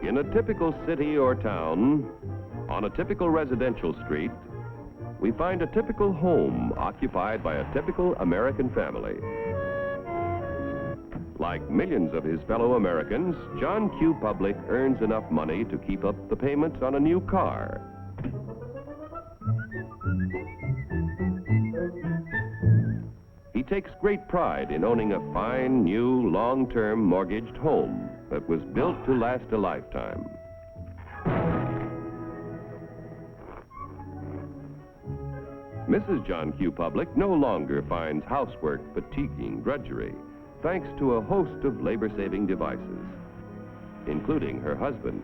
In a typical city or town, on a typical residential street, we find a typical home occupied by a typical American family. Like millions of his fellow Americans, John Q. Public earns enough money to keep up the payments on a new car. He takes great pride in owning a fine, new, long-term mortgaged home that was built to last a lifetime. Mrs. John Q. Public no longer finds housework fatiguing drudgery, thanks to a host of labor-saving devices, including her husband.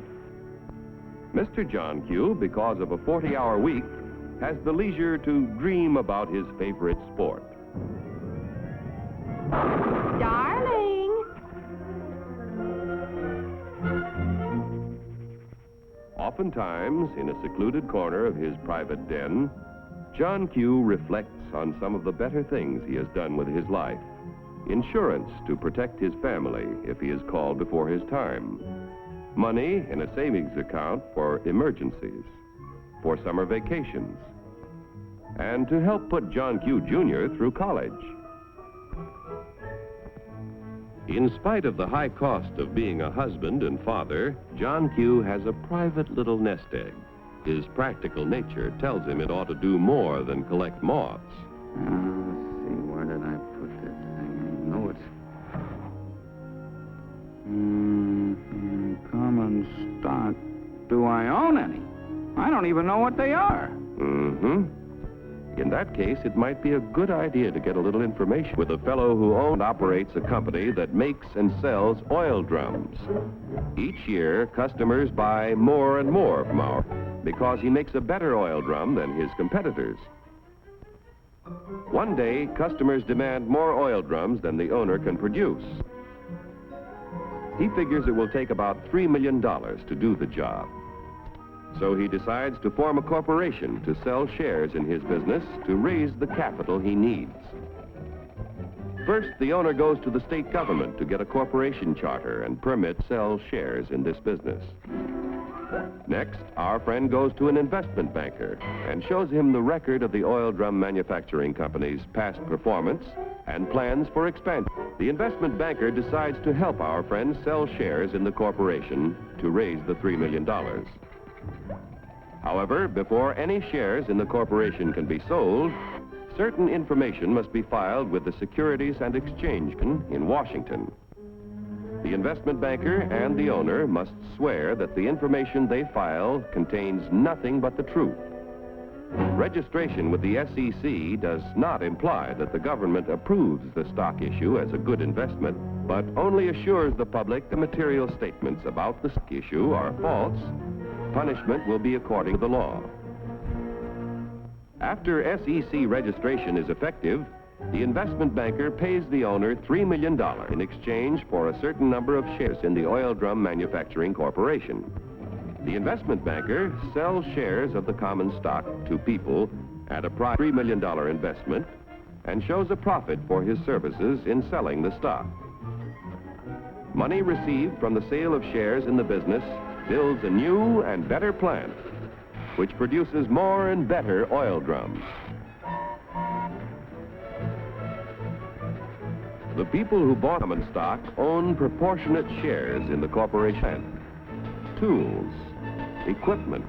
Mr. John Q., because of a 40-hour week, has the leisure to dream about his favorite sport. Darling! Oftentimes, in a secluded corner of his private den, John Q. reflects on some of the better things he has done with his life. Insurance to protect his family if he is called before his time. Money in a savings account for emergencies, for summer vacations, and to help put John Q. Jr. through college. In spite of the high cost of being a husband and father, John Q. has a private little nest egg. His practical nature tells him it ought to do more than collect moths. Let's see, where did I put this thing? I know it's... common stock. Do I own any? I don't even know what they are. In that case, it might be a good idea to get a little information with a fellow who owns and operates a company that makes and sells oil drums. Each year, customers buy more and more from our because he makes a better oil drum than his competitors. One day, customers demand more oil drums than the owner can produce. He figures it will take about $3 million to do the job. So he decides to form a corporation to sell shares in his business to raise the capital he needs. First, the owner goes to the state government to get a corporation charter and permit to sell shares in this business. Next, our friend goes to an investment banker and shows him the record of the oil drum manufacturing company's past performance and plans for expansion. The investment banker decides to help our friend sell shares in the corporation to raise the $3 million. However, before any shares in the corporation can be sold, certain information must be filed with the Securities and Exchange Commission in Washington. The investment banker and the owner must swear that the information they file contains nothing but the truth. Registration with the SEC does not imply that the government approves the stock issue as a good investment, but only assures the public the material statements about the stock issue are false. Punishment will be according to the law. After SEC registration is effective, the investment banker pays the owner $3 million in exchange for a certain number of shares in the Oil Drum Manufacturing Corporation. The investment banker sells shares of the common stock to people at a price of $3 million investment and shows a profit for his services in selling the stock. Money received from the sale of shares in the business builds a new and better plant, which produces more and better oil drums. The people who bought common stock own proportionate shares in the corporation, tools, equipment,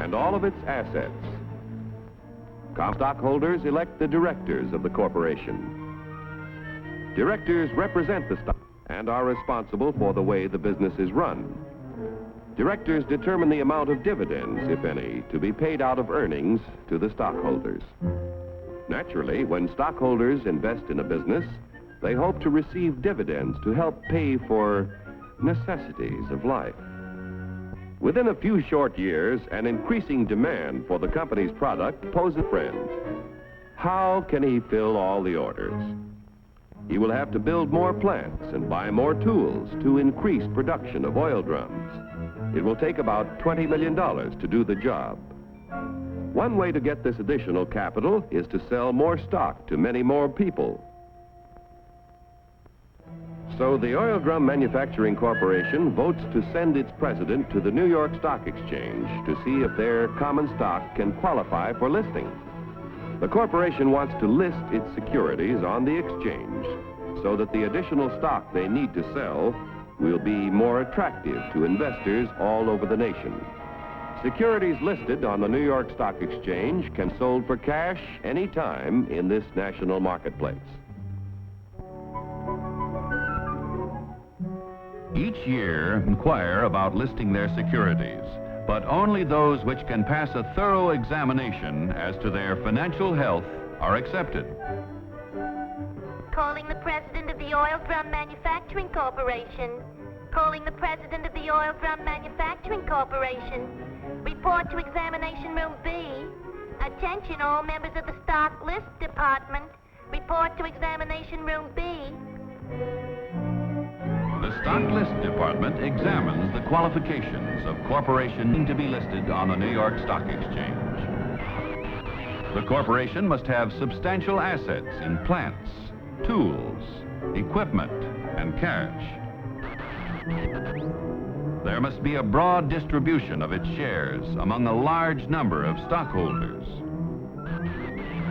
and all of its assets. Common stockholders elect the directors of the corporation. Directors represent the stock and are responsible for the way the business is run. Directors determine the amount of dividends, if any, to be paid out of earnings to the stockholders. Naturally, when stockholders invest in a business, they hope to receive dividends to help pay for necessities of life. Within a few short years, an increasing demand for the company's product poses a friend. How can he fill all the orders? He will have to build more plants and buy more tools to increase production of oil drums. It will take about $20 million to do the job. One way to get this additional capital is to sell more stock to many more people. So the Oil Drum Manufacturing Corporation votes to send its president to the New York Stock Exchange to see if their common stock can qualify for listing. The corporation wants to list its securities on the exchange so that the additional stock they need to sell will be more attractive to investors all over the nation. Securities listed on the New York Stock Exchange can be sold for cash any time in this national marketplace. Each year inquire about listing their securities, but only those which can pass a thorough examination as to their financial health are accepted. Calling the president of the Oil Drum Manufacturing Corporation. Calling the president of the Oil Drum Manufacturing Corporation. Report to Examination Room B. Attention all members of the Stock List Department. Report to Examination Room B. The Stock List Department examines the qualifications of corporations to be listed on the New York Stock Exchange. The corporation must have substantial assets in plants, tools, equipment, and cash. There must be a broad distribution of its shares among a large number of stockholders.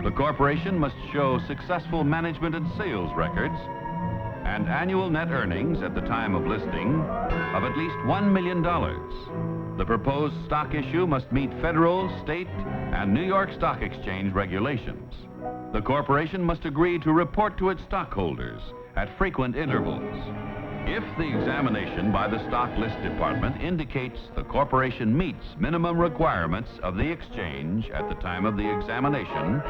The corporation must show successful management and sales records and annual net earnings at the time of listing of at least $1 million. The proposed stock issue must meet federal, state, and New York Stock Exchange regulations. The corporation must agree to report to its stockholders at frequent intervals. If the examination by the Stock List Department indicates the corporation meets minimum requirements of the exchange at the time of the examination,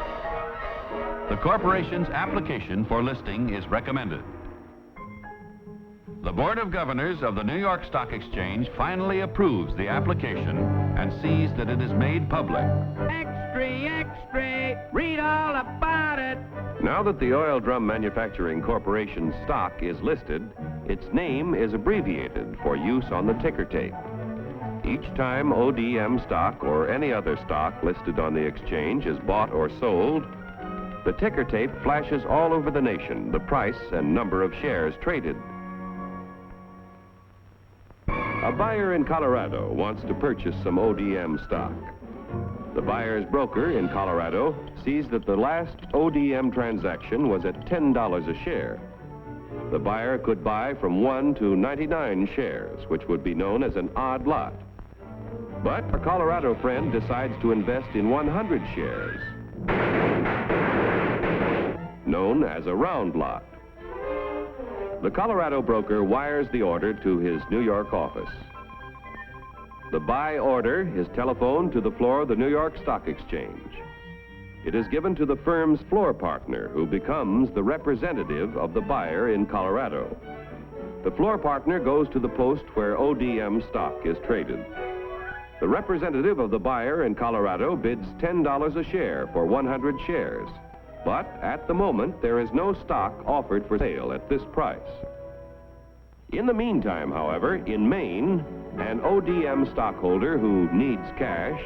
the corporation's application for listing is recommended. The Board of Governors of the New York Stock Exchange finally approves the application and sees that it is made public. Extra, extra, read all about it. Now that the Oil Drum Manufacturing Corporation's stock is listed, its name is abbreviated for use on the ticker tape. Each time ODM stock or any other stock listed on the exchange is bought or sold, the ticker tape flashes all over the nation the price and number of shares traded. A buyer in Colorado wants to purchase some ODM stock. The buyer's broker in Colorado sees that the last ODM transaction was at $10 a share. The buyer could buy from 1 to 99 shares, which would be known as an odd lot. But our Colorado friend decides to invest in 100 shares, known as a round lot. The Colorado broker wires the order to his New York office. The buy order is telephoned to the floor of the New York Stock Exchange. It is given to the firm's floor partner, who becomes the representative of the buyer in Colorado. The floor partner goes to the post where ODM stock is traded. The representative of the buyer in Colorado bids $10 a share for 100 shares. But at the moment, there is no stock offered for sale at this price. In the meantime, however, in Maine, an ODM stockholder who needs cash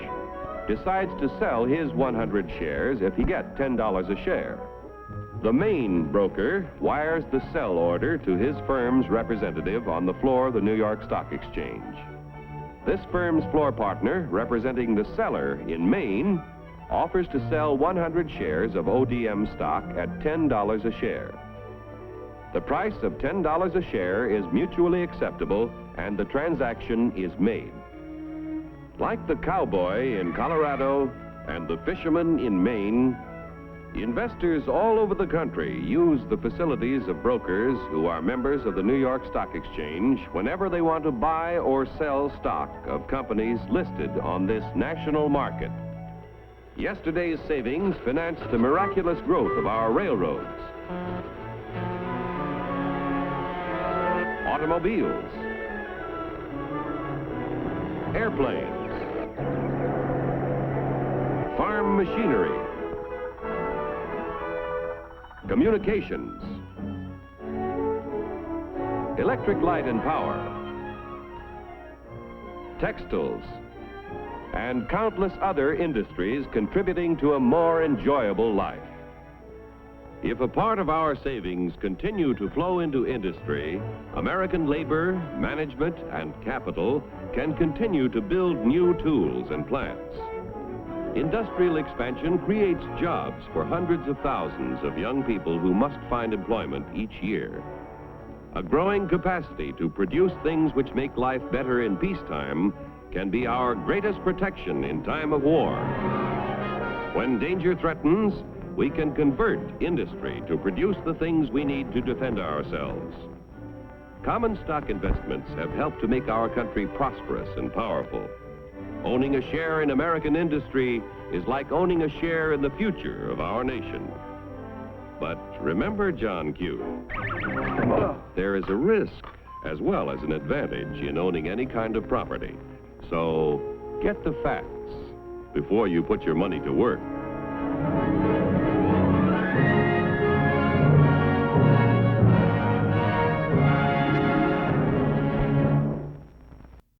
decides to sell his 100 shares if he gets $10 a share. The Maine broker wires the sell order to his firm's representative on the floor of the New York Stock Exchange. This firm's floor partner, representing the seller in Maine, offers to sell 100 shares of ODM stock at $10 a share. The price of $10 a share is mutually acceptable and the transaction is made. Like the cowboy in Colorado and the fisherman in Maine, investors all over the country use the facilities of brokers who are members of the New York Stock Exchange whenever they want to buy or sell stock of companies listed on this national market. Yesterday's savings financed the miraculous growth of our railroads, automobiles, airplanes, farm machinery, communications, electric light and power, textiles, and countless other industries contributing to a more enjoyable life. If a part of our savings continue to flow into industry, American labor, management, and capital can continue to build new tools and plants. Industrial expansion creates jobs for hundreds of thousands of young people who must find employment each year. A growing capacity to produce things which make life better in peacetime can be our greatest protection in time of war. When danger threatens, we can convert industry to produce the things we need to defend ourselves. Common stock investments have helped to make our country prosperous and powerful. Owning a share in American industry is like owning a share in the future of our nation. But remember, John Q, there is a risk as well as an advantage in owning any kind of property. So get the facts before you put your money to work.